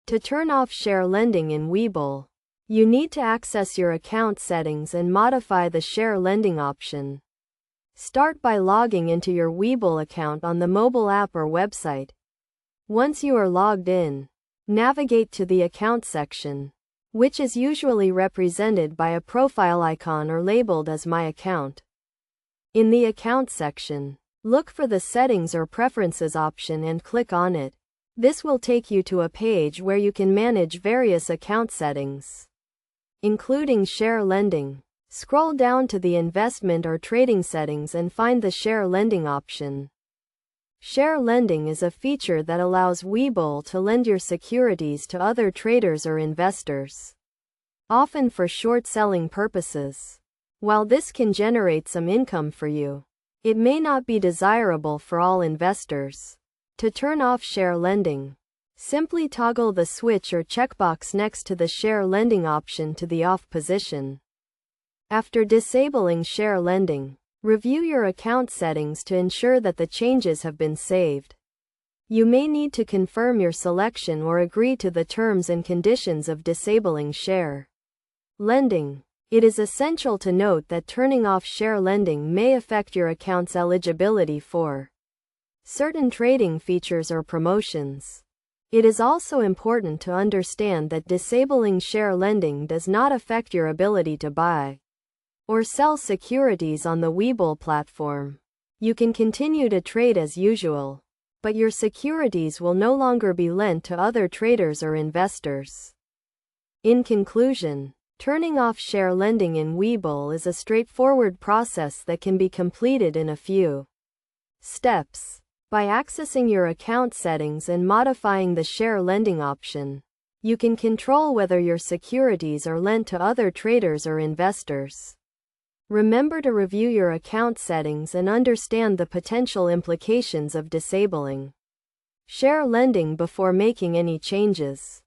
To turn off share lending in Webull, you need to access your account settings and modify the share lending option. Start by logging into your Webull account on the mobile app or website. Once you are logged in, navigate to the account section, which is usually represented by a profile icon or labeled as My Account. In the Account section, look for the Settings or Preferences option and click on it. This will take you to a page where you can manage various account settings, including share lending. Scroll down to the Investment or Trading settings and find the Share Lending option. Share lending is a feature that allows Webull to lend your securities to other traders or investors, often for short-selling purposes. While this can generate some income for you, it may not be desirable for all investors. To turn off share lending, simply toggle the switch or checkbox next to the share lending option to the off position. After disabling share lending, review your account settings to ensure that the changes have been saved. You may need to confirm your selection or agree to the terms and conditions of disabling share lending. It is essential to note that turning off share lending may affect your account's eligibility for certain trading features or promotions. It is also important to understand that disabling share lending does not affect your ability to buy or sell securities on the Webull platform. You can continue to trade as usual, but your securities will no longer be lent to other traders or investors. In conclusion, turning off share lending in Webull is a straightforward process that can be completed in a few steps. By accessing your account settings and modifying the share lending option, you can control whether your securities are lent to other traders or investors. Remember to review your account settings and understand the potential implications of disabling share lending before making any changes.